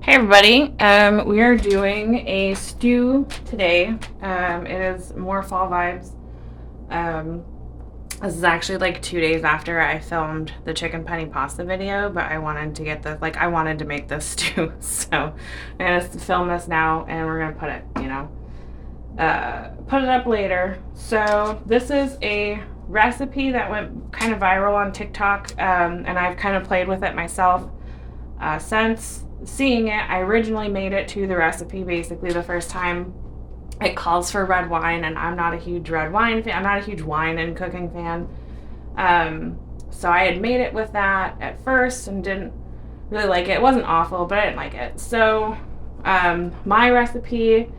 Hey everybody, we are doing a stew today. It is more fall vibes. This is actually like 2 days after I filmed the chicken penny pasta video, but I wanted to get the I wanted to make this stew, so I'm gonna film this now and we're gonna put it, put it up later. So this is a recipe that went kind of viral on TikTok, and I've kind of played with it myself since seeing it. I originally made it to the recipe basically the first time. It calls for red wine, and I'm not a huge red wine fan. I'm not a huge wine and cooking fan. So I had made it with that at first and didn't really like it. It wasn't awful, but I didn't like it. So my recipe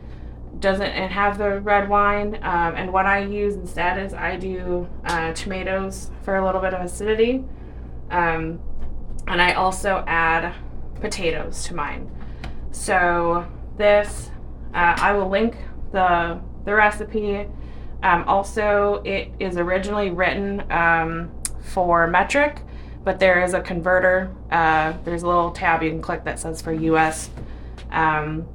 doesn't have the red wine, and what I use instead is I do tomatoes for a little bit of acidity, and I also add potatoes to mine. So this, I will link the recipe. Also, it is originally written for metric, but there is a converter. There's a little tab you can click that says for US, and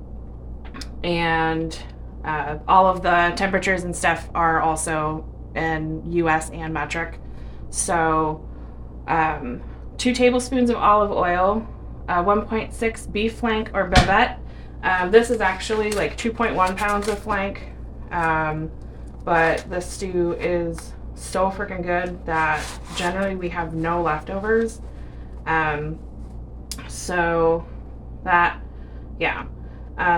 all of the temperatures and stuff are also in US and metric. So 2 tablespoons of olive oil, 1.6 beef flank or bavette. This is actually like 2.1 pounds of flank, but the stew is so freaking good that generally we have no leftovers. So that, yeah.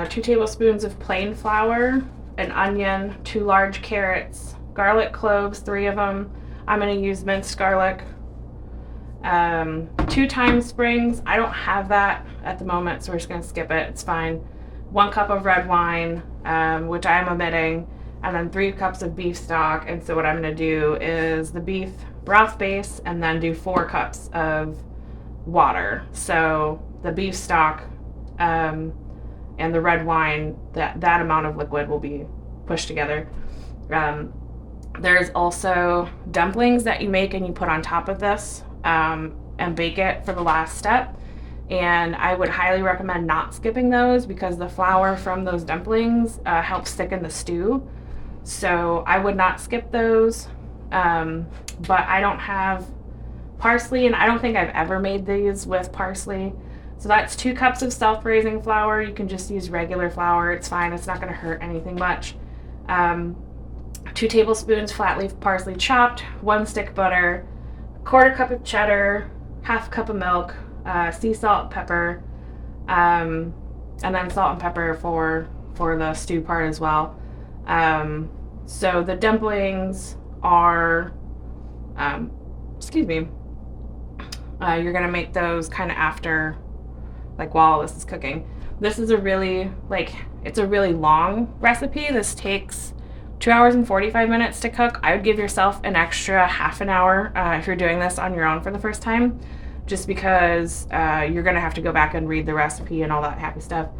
2 tablespoons of plain flour, an onion, 2 large carrots, garlic cloves, 3 of them. I'm going to use minced garlic. 2 thyme springs. I don't have that at the moment, so we're just going to skip it. It's fine. 1 cup of red wine, which I am omitting, and then 3 cups of beef stock. And so what I'm going to do is the beef broth base, and then do 4 cups of water. So the beef stock and the red wine, that amount of liquid will be pushed together. There's also dumplings that you make and you put on top of this, and bake it for the last step. And I would highly recommend not skipping those because the flour from those dumplings helps thicken the stew. So I would not skip those. But I don't have parsley, and I don't think I've ever made these with parsley. So that's 2 cups of self-raising flour. You can just use regular flour. It's fine. It's not going to hurt anything much. 2 tablespoons flat leaf parsley chopped, 1 stick butter, 1/4 cup of cheddar, 1/2 cup of milk, sea salt, pepper, and then salt and pepper for the stew part as well. So the dumplings are, you're gonna make those kind of after, like while this is cooking. This is a really, it's a really long recipe. This takes 2 hours and 45 minutes to cook. I would give yourself an extra half an hour if you're doing this on your own for the first time, just because you're going to have to go back and read the recipe and all that happy stuff.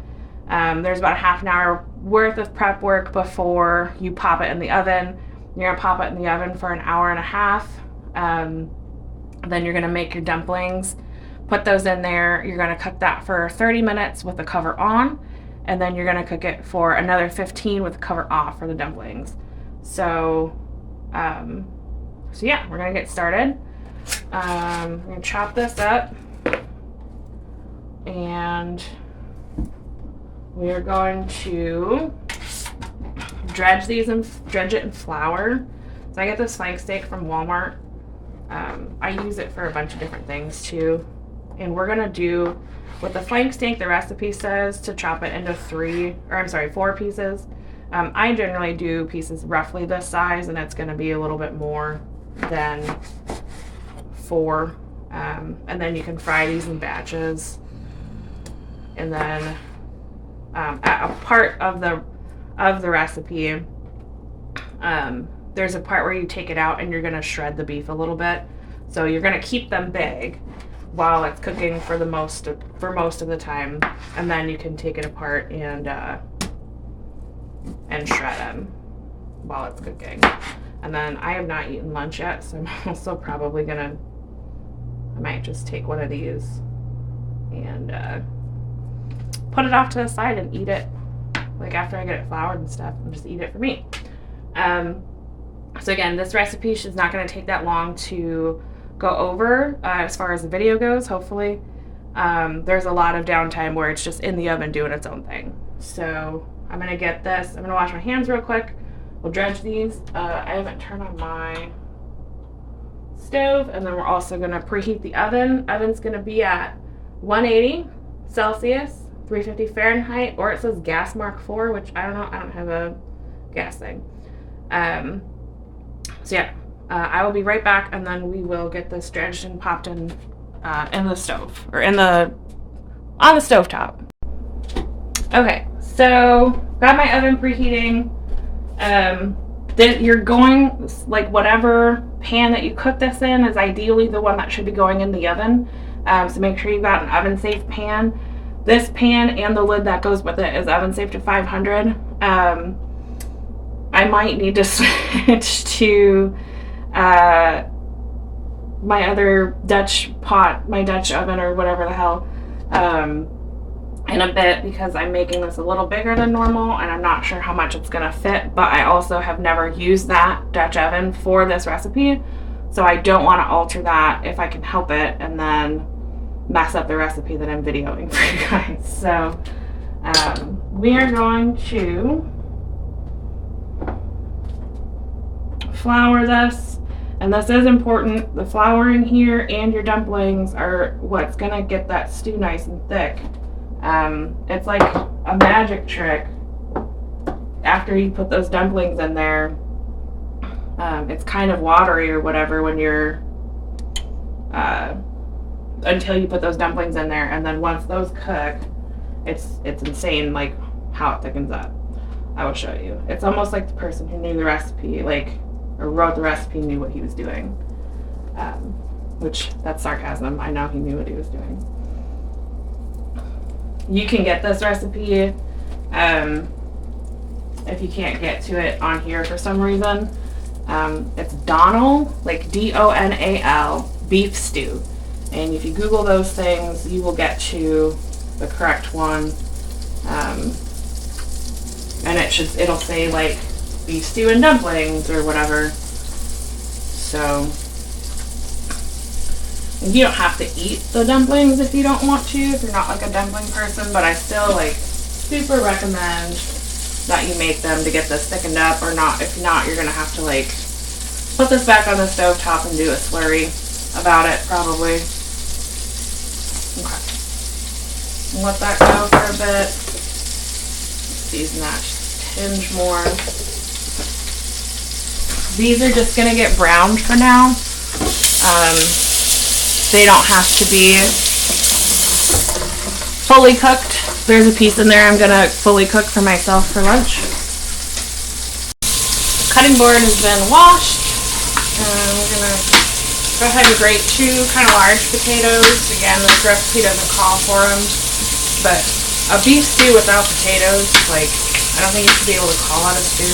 There's about a half an hour worth of prep work before you pop it in the oven. You're going to pop it in the oven for an hour and a half. Then you're going to make your dumplings, put those in there. You're going to cook that for 30 minutes with the cover on. And then you're going to cook it for another 15 with the cover off for the dumplings. So yeah, we're going to get started. We're going to chop this up. And we are going to dredge it in flour. So I get this flank steak from Walmart. I use it for a bunch of different things too. And we're going to do, with the flank steak, the recipe says to chop it into 4 pieces. I generally do pieces roughly this size, and it's going to be a little bit more than 4. And then you can fry these in batches. And then a part of the recipe, there's a part where you take it out and you're going to shred the beef a little bit. So you're going to keep them big while it's cooking for most of the time, and then you can take it apart and shred them while it's cooking. And then I have not eaten lunch yet, so I'm also probably I might just take one of these and put it off to the side and eat it like after I get it floured and stuff, and just eat it for me. So again, this recipe is not going to take that long to go over as far as the video goes, hopefully. There's a lot of downtime where it's just in the oven doing its own thing. So I'm going to get this. I'm going to wash my hands real quick. We'll dredge these. I haven't turned on my stove, and then we're also going to preheat the oven. Oven's going to be at 180 Celsius, 350 Fahrenheit, or it says gas mark 4, which I don't know. I don't have a gas thing. So yeah, I will be right back, and then we will get this dredged and popped in the stove, or on the stovetop. Okay, so got my oven preheating. You're going, like, whatever pan that you cook this in is ideally the one that should be going in the oven. So make sure you've got an oven safe pan. This pan and the lid that goes with it is oven safe to 500. I might need to switch to my other Dutch pot, my Dutch oven or whatever the hell, in a bit, because I'm making this a little bigger than normal and I'm not sure how much it's gonna fit, but I also have never used that Dutch oven for this recipe, so I don't want to alter that if I can help it and then mess up the recipe that I'm videoing for you guys. So we are going to flour this, and this is important. The flouring here and your dumplings are what's gonna get that stew nice and thick. It's like a magic trick. After you put those dumplings in there, it's kind of watery or whatever when you're until you put those dumplings in there, and then once those cook, it's insane, like, how it thickens up. I will show you. It's almost like the person who knew the recipe, like, or wrote the recipe, knew what he was doing. Which, that's sarcasm. I know he knew what he was doing. You can get this recipe if you can't get to it on here for some reason. It's Donal, like Donal, beef stew. And if you Google those things, you will get to the correct one. And it'll say, like, beef stew and dumplings or whatever. So, and you don't have to eat the dumplings if you don't want to, if you're not like a dumpling person, but I still, like, super recommend that you make them to get this thickened up, or not. If not, you're gonna have to, like, put this back on the stove top and do a slurry about it, probably. Okay. Let that go for a bit. Season that just a tinge more. These are just gonna get browned for now. They don't have to be fully cooked. There's a piece in there I'm gonna fully cook for myself for lunch. Cutting board has been washed. We're gonna go ahead and grate 2 kind of large potatoes. Again, this recipe doesn't call for them, but a beef stew without potatoes, like, I don't think you should be able to call it a stew.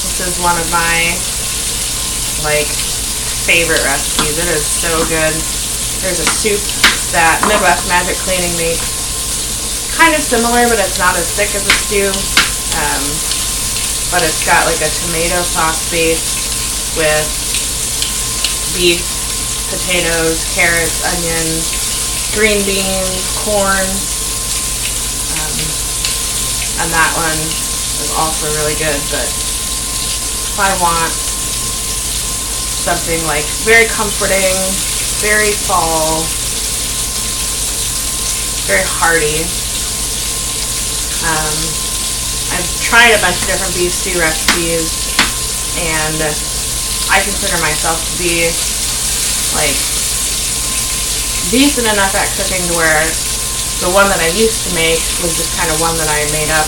This is one of my, like, favorite recipes. It is so good. There's a soup that Midwest Magic Cleaning makes. Kind of similar, but it's not as thick as a stew. But it's got, like, a tomato sauce base with beef, potatoes, carrots, onions, green beans, corn. And that one is also really good, but if I want something, like, very comforting, very fall, very hearty. I've tried a bunch of different beef stew recipes, and I consider myself to be, like, decent enough at cooking to where the one that I used to make was just kind of one that I made up,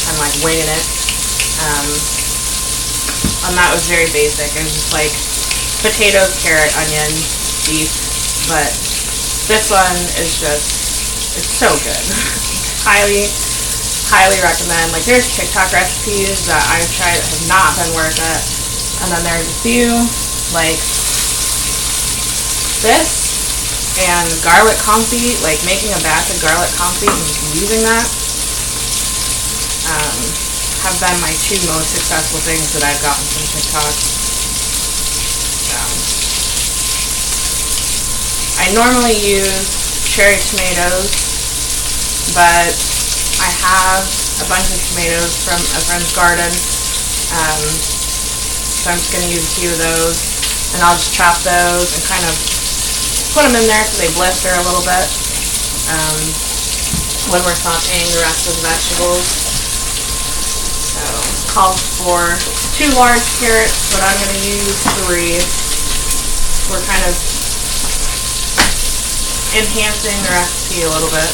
kind of like winging it. And that was very basic. It was just like potatoes, carrot, onion, beef. But this one is just, it's so good. Highly recommend. Like, there's TikTok recipes that I've tried that have not been worth it. And then there's a few, like this, and done garlic confit, like making a batch of garlic confit and using that. Have been my two most successful things that I've gotten from TikTok. I normally use cherry tomatoes, but I have a bunch of tomatoes from a friend's garden, so I'm just going to use a few of those, and I'll just chop those and kind of put them in there so they blister a little bit when we're sautéing the rest of the vegetables. So calls for 2 large carrots, but I'm going to use 3. We're kind of enhancing the recipe a little bit.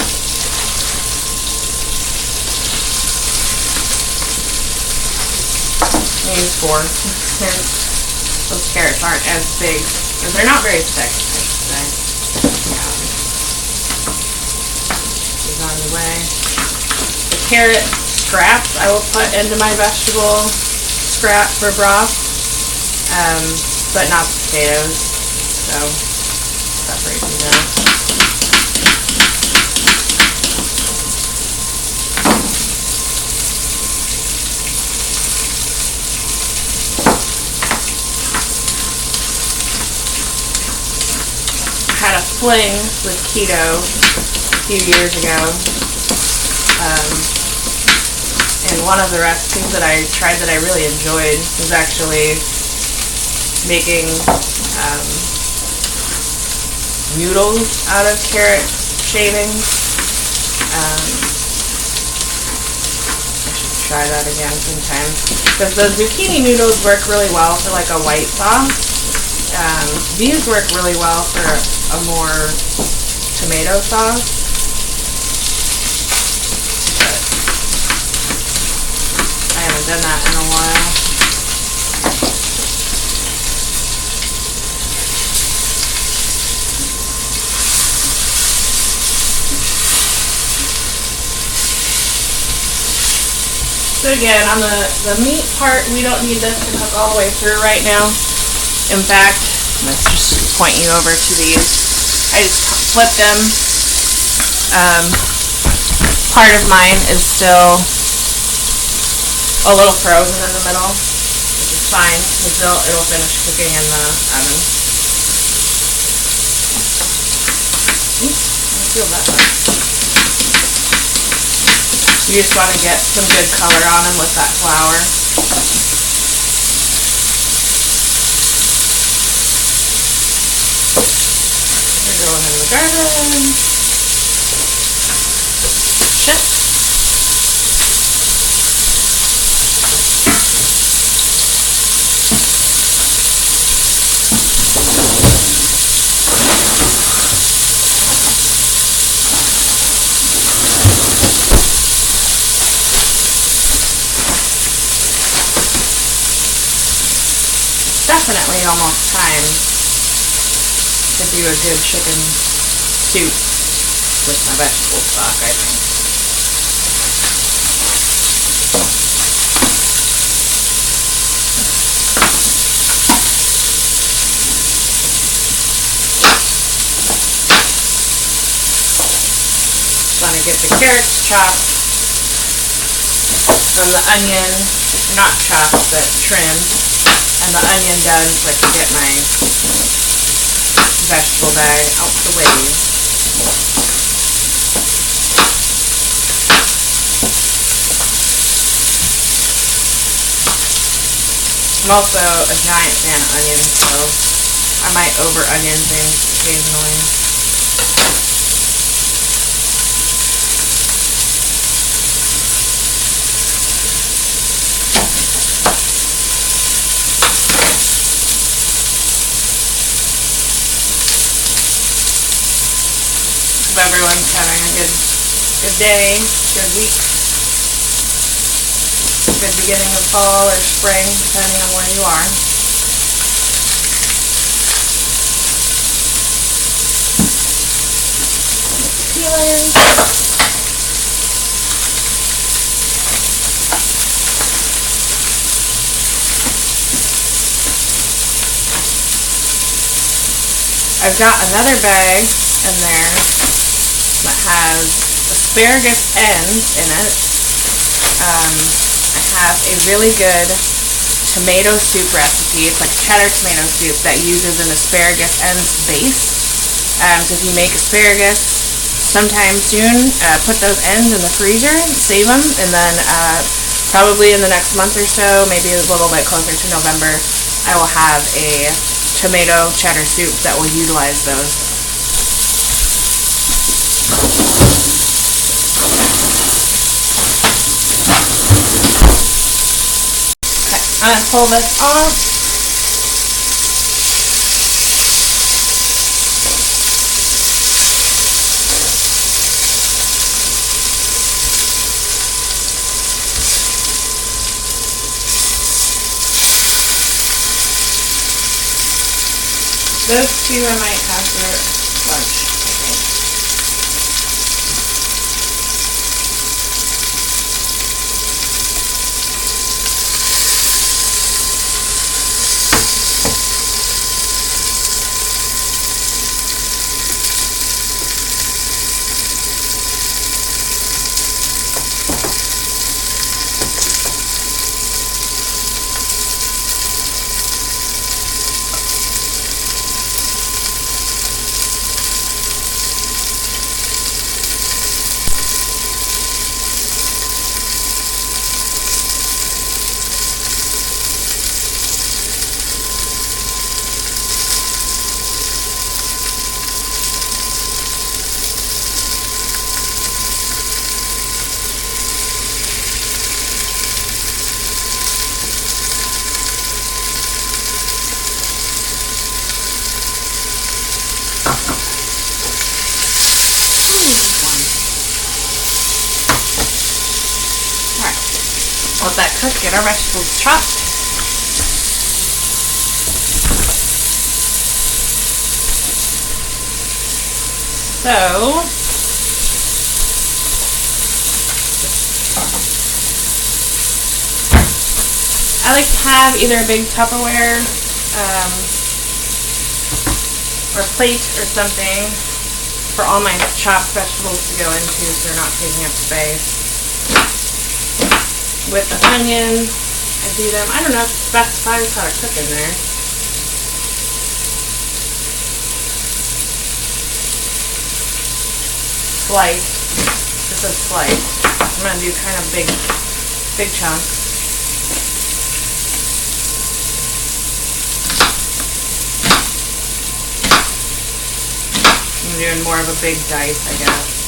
I use 4 since those carrots aren't as big, or they're not very thick, I should say. These on the way. The carrot scraps I will put into my vegetable scrap for broth, but not the potatoes. So separate these out. I had a fling with keto a few years ago. And one of the recipes that I tried that I really enjoyed was actually making noodles out of carrot shavings. I should try that again sometime, because the zucchini noodles work really well for like a white sauce. These work really well for a more tomato sauce. Done that in a while. So again, on the meat part, we don't need this to cook all the way through right now. In fact, let's just point you over to these. I just flip them. Part of mine is still a little frozen in the middle, which is fine, because it'll finish cooking in the oven. Oops, I feel that one. You just want to get some good color on them with that flour. They're going in the garden. Shit. Definitely almost time to do a good chicken soup with my vegetable stock, I think. Just want to get the carrots chopped, and the onion, not chopped, but trimmed, and the onion done so I can get my vegetable bag out the way. I'm also a giant fan of onions, so I might over onion things occasionally. Hope everyone's having a good day, good week, good beginning of fall or spring, depending on where you are. Peelers. I've got another bag in there that has asparagus ends in it. I have a really good tomato soup recipe. It's like cheddar tomato soup that uses an asparagus ends base. So if you make asparagus sometime soon, put those ends in the freezer, save them, and then probably in the next month or so, maybe a little bit closer to November, I will have a tomato cheddar soup that will utilize those. I'm going to pull this off. Those two I might have for lunch, I think. Let that cook, get our vegetables chopped. So, I like to have either a big Tupperware or plate or something for all my chopped vegetables to go into so they're not taking up space. With the onions, I do them. I don't know if it specifies how to cook in there. Sliced. This is sliced. I'm going to do kind of big chunks. I'm doing more of a big dice, I guess.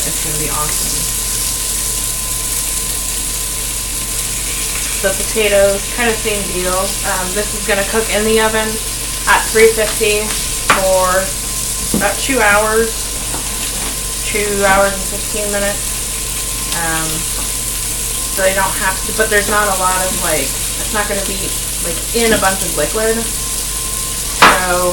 It's going to be awesome. The potatoes, kind of same deal. This is going to cook in the oven at 350 for about 2 hours. 2 hours and 15 minutes. So they don't have to, but there's not a lot of it's not going to be in a bunch of liquid. So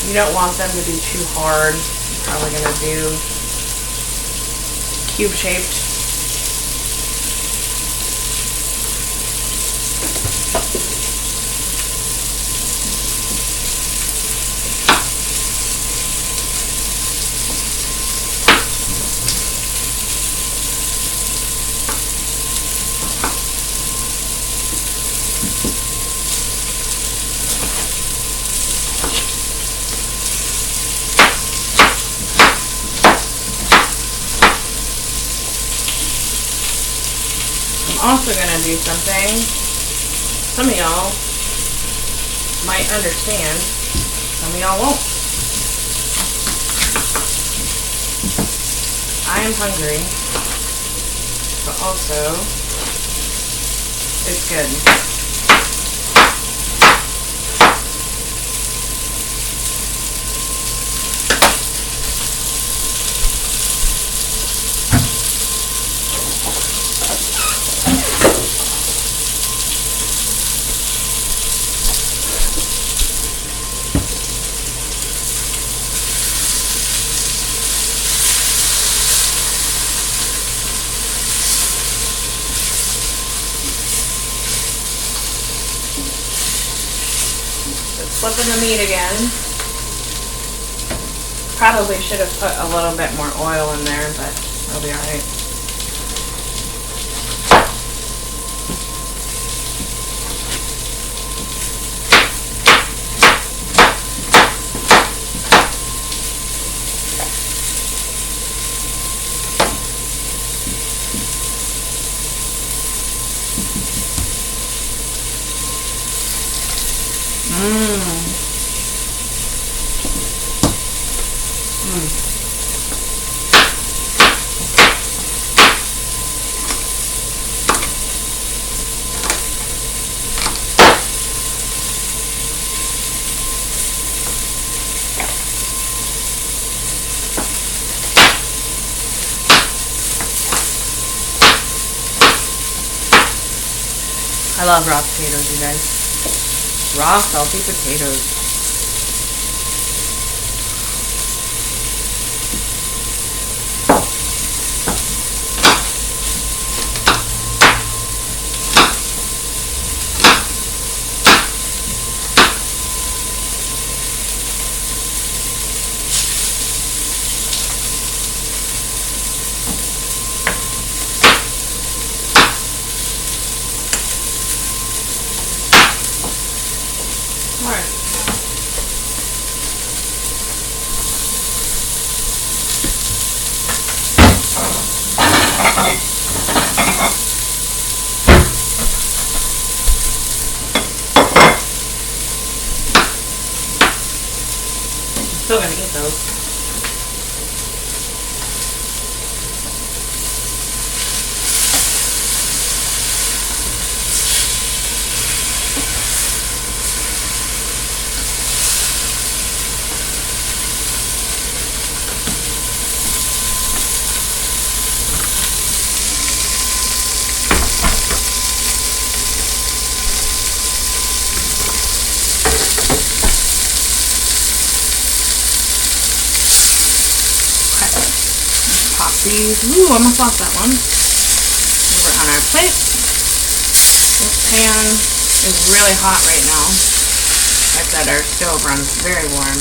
you don't want them to be too hard. I'm probably going to do cube-shaped. I'm also going to do something some of y'all might understand, some of y'all won't. I am hungry, but also it's good. Flipping the meat again. Probably should have put a little bit more oil in there, but it'll be alright. I love raw potatoes, you guys. Raw, salty potatoes. Still gonna eat those. Ooh, almost lost that one. Over on our plate. This pan is really hot right now. Like I said, our stove runs very warm.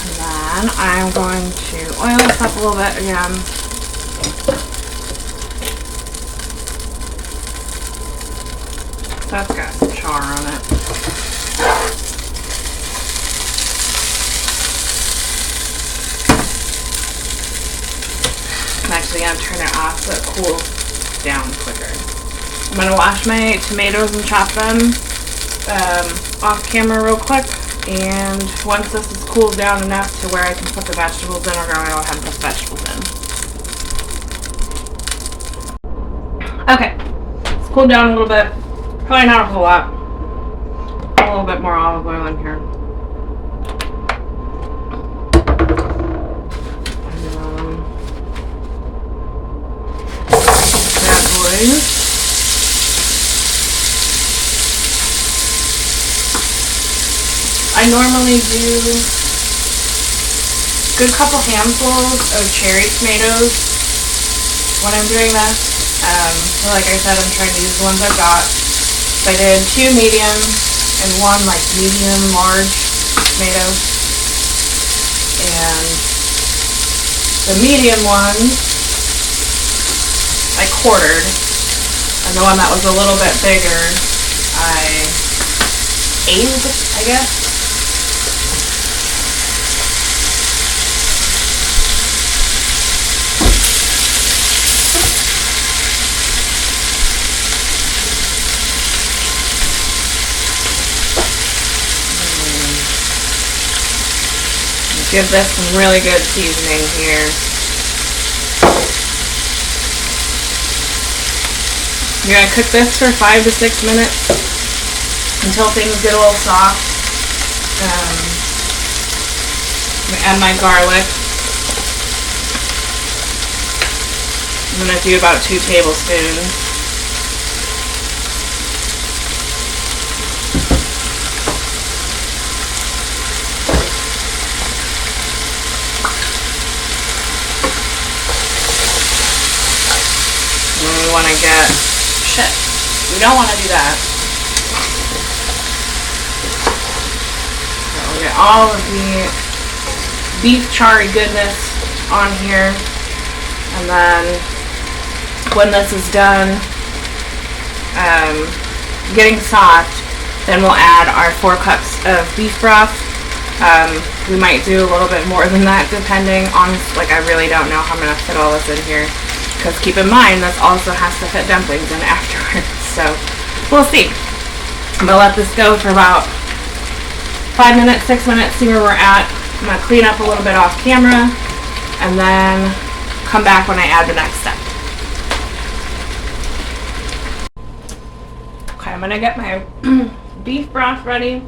And then I'm going to oil this up a little bit again. That's got some char on it. I'm actually going to turn it off so it cools down quicker. I'm going to wash my tomatoes and chop them off camera real quick. And once this is cooled down enough to where I can put the vegetables in, we're going to go ahead and put the vegetables in. Okay, it's cooled down a little bit. Probably not a whole lot. A little bit more olive oil in here. Bad boys. I normally do a good couple handfuls of cherry tomatoes when I'm doing this. So like I said, I'm trying to use the ones I've got. So I did 2 medium and 1 like medium large tomato. And the medium one I quartered. And the one that was a little bit bigger I eighted, I guess. Give this some really good seasoning here. You're going to cook this for 5 to 6 minutes until things get a little soft. I'm going to add my garlic. I'm going to do about 2 tablespoons. gonna get, shit, we don't want to do that. So we'll get all of the beef charry goodness on here, and then when this is done getting soft, then we'll add our 4 cups of beef broth. We might do a little bit more than that depending on, like, I really don't know how I'm going to fit all this in here, because keep in mind this also has to fit dumplings in afterwards, so we'll see. I'm going to let this go for about 5 minutes, 6 minutes, see where we're at. I'm going to clean up a little bit off camera and then come back when I add the next step. Okay, I'm going to get my beef broth ready.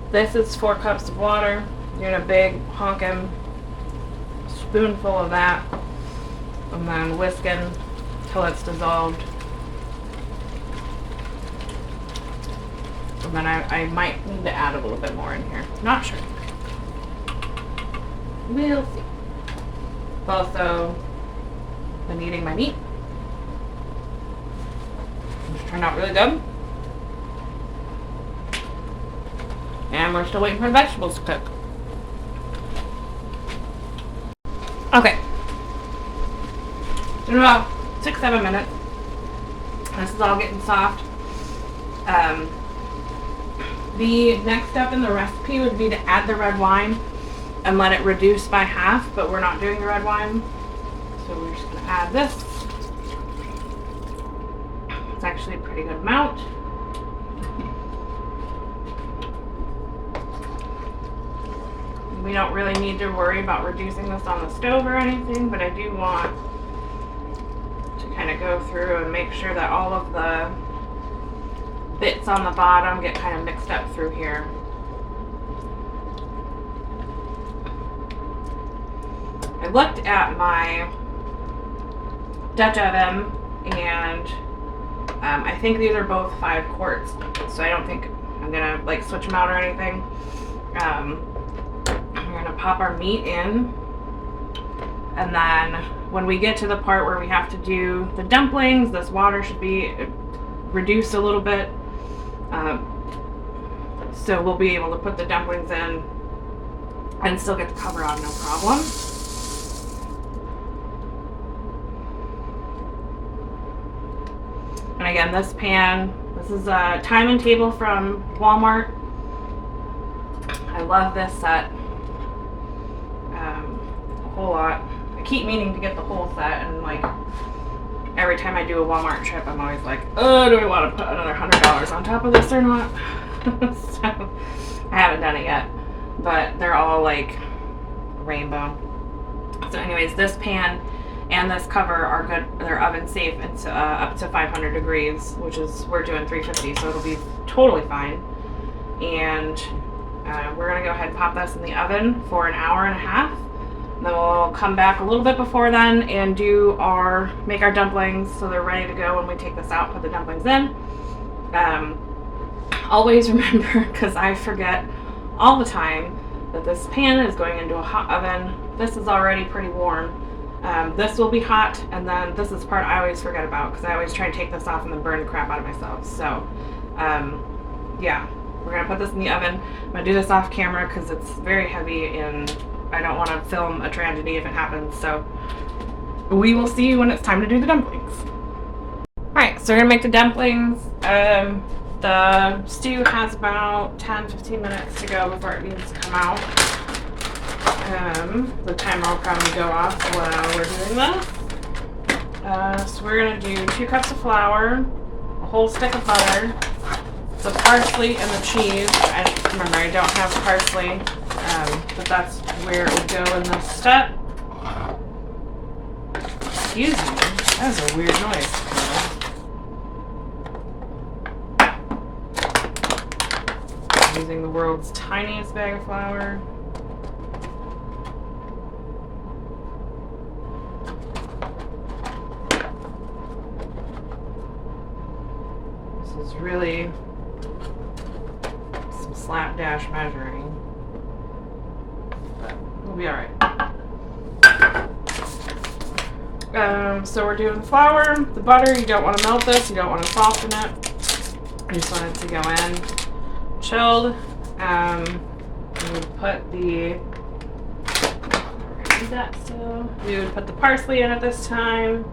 This is 4 cups of water. You're in a big honkin' spoonful of that, and then whisking till it's dissolved. And then I might need to add a little bit more in here. Not sure. We'll see. Also, been eating my meat, which turned out really good. And we're still waiting for the vegetables to cook. Okay. In about 6-7 minutes. This is all getting soft. The next step in the recipe would be to add the red wine and let it reduce by half, but we're not doing the red wine. So we're just going to add this. It's actually a pretty good amount. We don't really need to worry about reducing this on the stove or anything, but I do want to kind of go through and make sure that all of the bits on the bottom get kind of mixed up through here. I looked at my Dutch oven, and I think these are both 5 quarts, so I don't think I'm gonna like switch them out or anything. We're gonna pop our meat in, and then when we get to the part where we have to do the dumplings, this water should be reduced a little bit, so we'll be able to put the dumplings in and still get the cover on, no problem. And again, this pan, this is a time and table from Walmart. I love this set a whole lot. I keep meaning to get the whole set, and like every time I do a Walmart trip, I'm always like, oh, do I want to put another $100 on top of this or not? So I haven't done it yet, but they're all like rainbow. So anyways, this pan and this cover are good. They're oven safe. It's up to 500 degrees, which is, we're doing 350, so it'll be totally fine. And we're gonna go ahead and pop this in the oven for an hour and a half. Then we'll come back a little bit before then and make our dumplings so they're ready to go when we take this out, put the dumplings in. Always remember, because I forget all the time, that this pan is going into a hot oven. This is already pretty warm. This will be hot, and then this is the part I always forget about, because I always try to take this off and then burn the crap out of myself. So yeah, we're gonna put this in the oven. I'm gonna do this off camera because it's very heavy and I don't want to film a tragedy if it happens. So we will see when it's time to do the dumplings. Alright, so we're gonna make the dumplings. The stew has about 10-15 minutes to go before it needs to come out. The timer will probably go off while we're doing this. So we're going to do 2 cups of flour, a whole stick of butter, the parsley and the cheese. Remember, I don't have parsley, but that's where it would go in this step. Excuse me, that was a weird noise. Using the world's tiniest bag of flour. This is really some slapdash measuring, but we'll be alright. So we're doing the flour, the butter. You don't want to melt this. You don't want to soften it. I just want it to go in chilled. We would put we would put the parsley in at this time,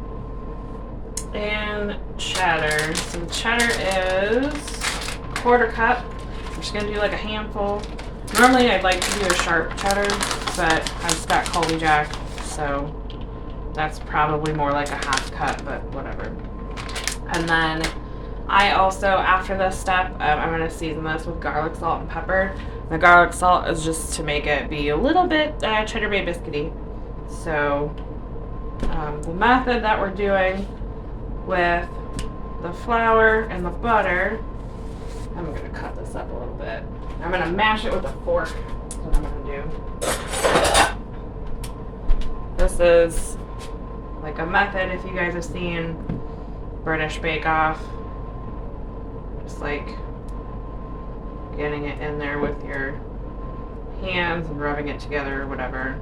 and cheddar. So the cheddar is a 1/4 cup. I'm just gonna do like a handful. Normally I'd like to do a sharp cheddar, but I've just got Colby Jack, so that's probably more like a 1/2 cup, but whatever. And then I also, after this step, I'm going to season this with garlic, salt, and pepper. The garlic salt is just to make it be a little bit Cheddar Bay biscuity. So the method that we're doing with the flour and the butter, I'm going to cut this up a little bit. I'm going to mash it with a fork. That's what I'm going to do. This is like a method, if you guys have seen British Bake Off. Just like getting it in there with your hands and rubbing it together or whatever.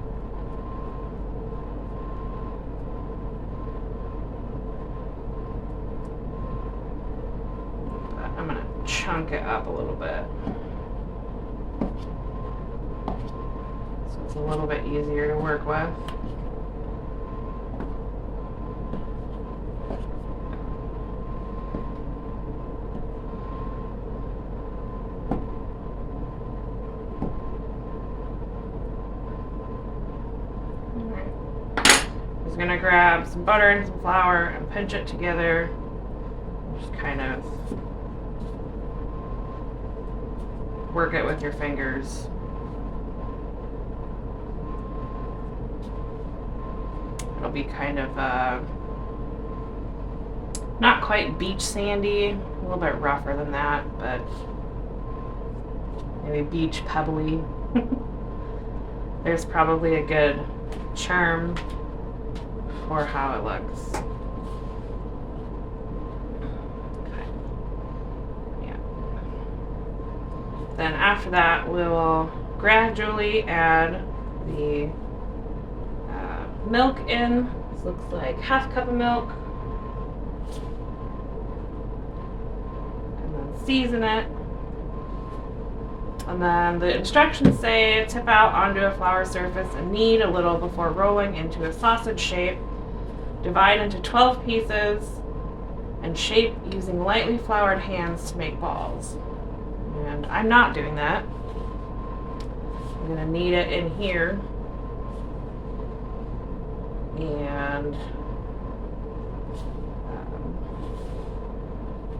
But I'm gonna chunk it up a little bit, so it's a little bit easier to work with. I'm gonna grab some butter and some flour and pinch it together. Just kind of work it with your fingers. It'll be kind of not quite beach sandy, a little bit rougher than that, but maybe beach pebbly. There's probably a good term for how it looks. Okay. Yeah. Then after that, we will gradually add the milk in. This looks like 1/2 cup of milk. And then season it. And then the instructions say tip out onto a flour surface and knead a little before rolling into a sausage shape. Divide into 12 pieces and shape using lightly floured hands to make balls. And I'm not doing that. I'm going to knead it in here and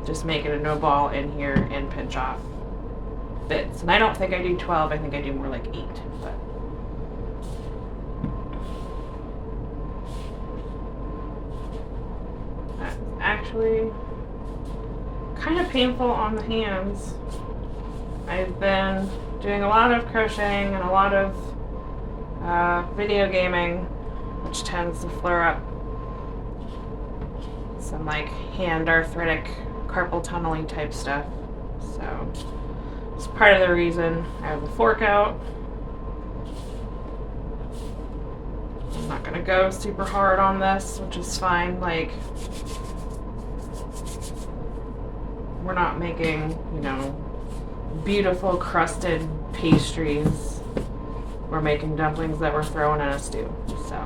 just make it a no ball in here and pinch off bits. And I don't think I do 12, I think I do more like 8. But that's actually kind of painful on the hands. I've been doing a lot of crocheting and a lot of video gaming, which tends to flare up some like hand arthritic, carpal tunneling type stuff. So it's part of the reason I have the fork out. I'm not gonna go super hard on this, which is fine. Like, we're not making, you know, beautiful crusted pastries. We're making dumplings that we're throwing in a stew. So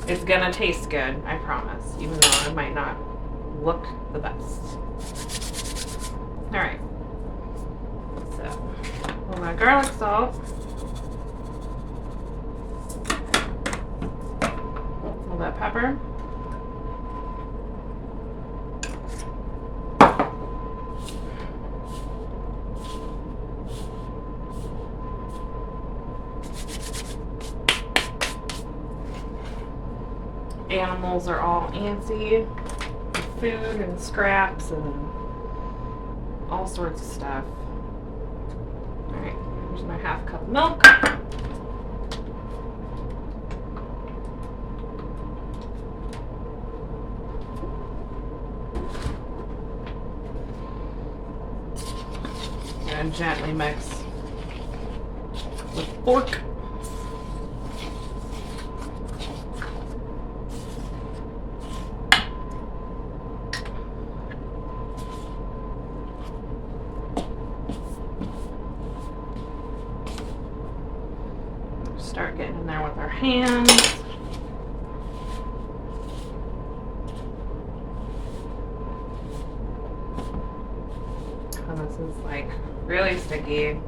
it's gonna taste good, I promise, even though it might not look the best. Alright, so we'll add garlic salt, a little bit of pepper, animals are all antsy with food and scraps and all sorts of stuff. Alright, here's my 1/2 cup of milk. And gently mix fork. Start getting in there with our hands. And this is like really sticky.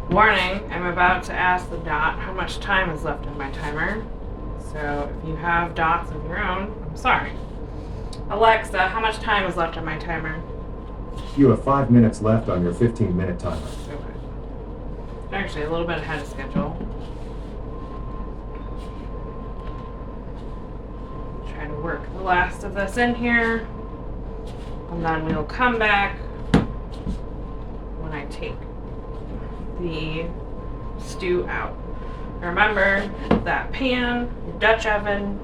Warning, I'm about to ask the dot how much time is left in my timer. So if you have dots of your own, I'm sorry. Alexa, how much time is left on my timer? You have 5 minutes left on your 15-minute timer. Okay. Actually, a little bit ahead of schedule. Try to work the last of this in here. And then we'll come back when I take the stew out. Remember that pan, your Dutch oven,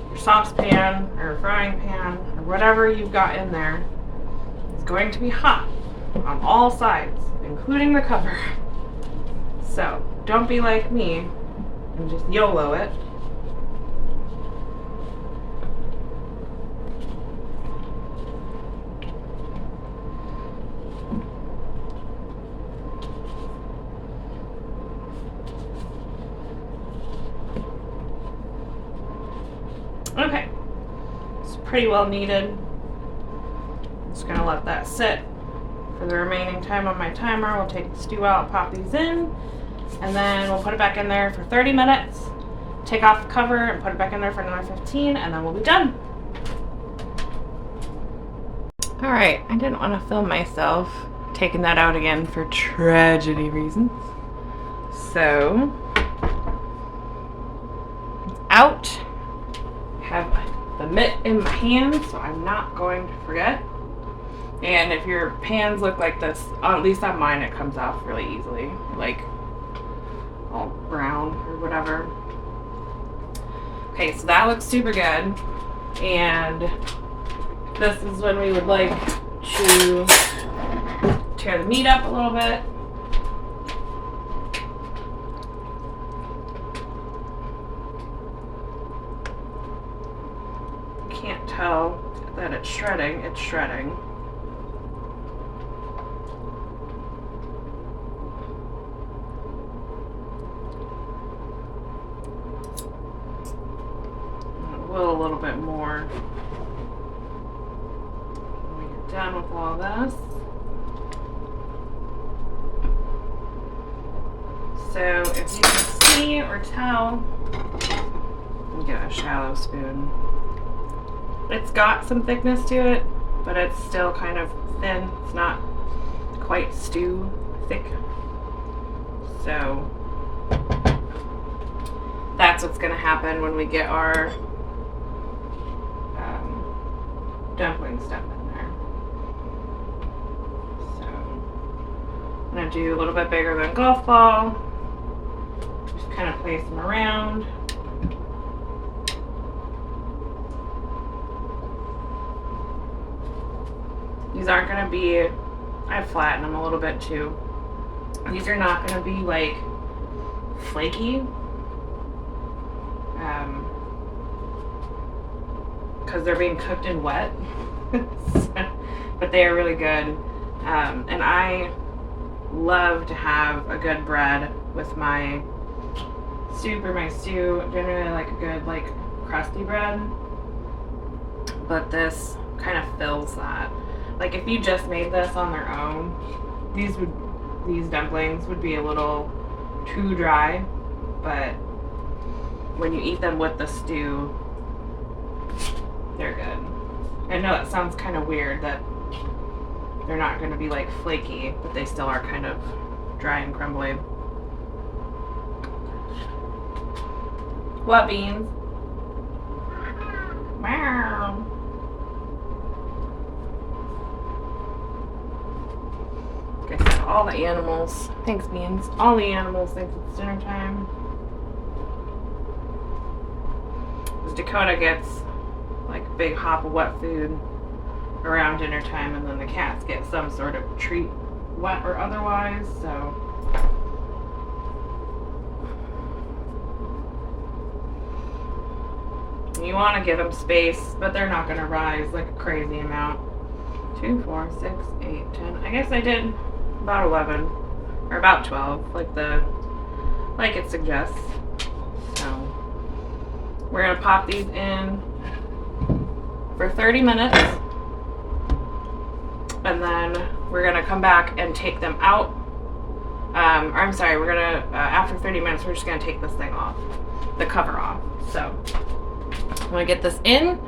your saucepan or frying pan or whatever you've got in there is going to be hot on all sides, including the cover. So don't be like me and just YOLO it. Okay, it's pretty well kneaded. Just gonna let that sit for the remaining time on my timer. We'll take the stew out, pop these in, and then we'll put it back in there for 30 minutes. Take off the cover and put it back in there for another 15, and then we'll be done. All right, I didn't want to film myself taking that out again for tragedy reasons. So, it's out. Have the mitt in my hand, so I'm not going to forget. And if your pans look like this, at least on mine, it comes off really easily, like all brown or whatever. Okay, so that looks super good. And this is when we would like to tear the meat up a little bit. Can't tell that it's shredding. It's shredding. A little bit more when you're done with all this. So if you can see or tell, let me get a shallow spoon. It's got some thickness to it, but it's still kind of thin. It's not quite stew thick. So that's what's going to happen when we get our dumpling stuff in there. So I'm going to do a little bit bigger than golf ball. Just kind of place them around. These aren't going to be, I flatten them a little bit too. These are not going to be like flaky. Because they're being cooked in wet. But they are really good. And I love to have a good bread with my soup or my stew. Generally I like a good like crusty bread. But this kind of fills that. Like if you just made this on their own, these dumplings would be a little too dry, but when you eat them with the stew, they're good. I know that sounds kind of weird that they're not going to be like flaky, but they still are kind of dry and crumbly. What beans? Meow. Like I said, all the animals. Thanks, Beans. All the animals think it's dinner time. Dakota gets like a big hop of wet food around dinner time, and then the cats get some sort of treat, wet or otherwise. So you want to give them space, but they're not going to rise like a crazy amount. 2, 4, 6, 8, 10. I guess I did about 11 or about 12, like it suggests. So we're going to pop these in for 30 minutes, and then we're going to come back and take them out. Or I'm sorry, we're going to, after 30 minutes, we're just going to take this thing off, the cover off. So I'm going to get this in,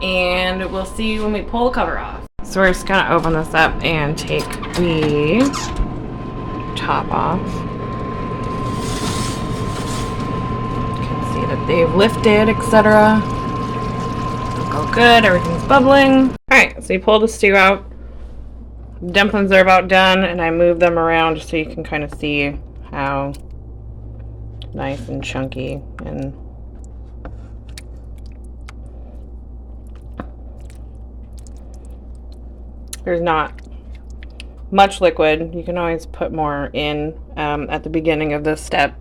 and we'll see you when we pull the cover off. So we're just going to open this up and take the top off. That they've lifted, etc. Look all good, everything's bubbling. Alright, so you pull the stew out. Dumplings are about done, and I move them around just so you can kind of see how nice and chunky and there's not much liquid. You can always put more in at the beginning of this step.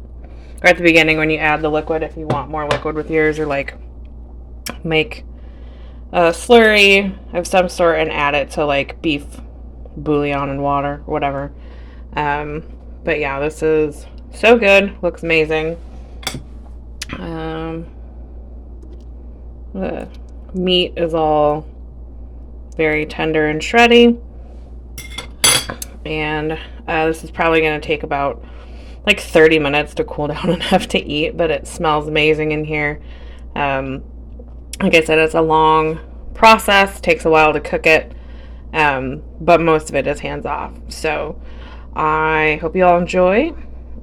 Or at the beginning when you add the liquid, if you want more liquid with yours, or like make a slurry of some sort and add it to like beef bouillon and water or whatever. But yeah, this is so good. Looks amazing. The meat is all very tender and shreddy. And this is probably going to take about like 30 minutes to cool down enough to eat, but it smells amazing in here. Like I said, it's a long process, takes a while to cook it, but most of it is hands off. So I hope you all enjoy.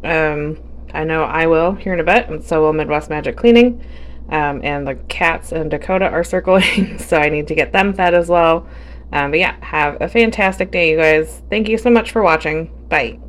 I know I will here in a bit, and so will Midwest Magic Cleaning. And the cats and Dakota are circling, so I need to get them fed as well. But yeah, have a fantastic day, you guys. Thank you so much for watching. Bye.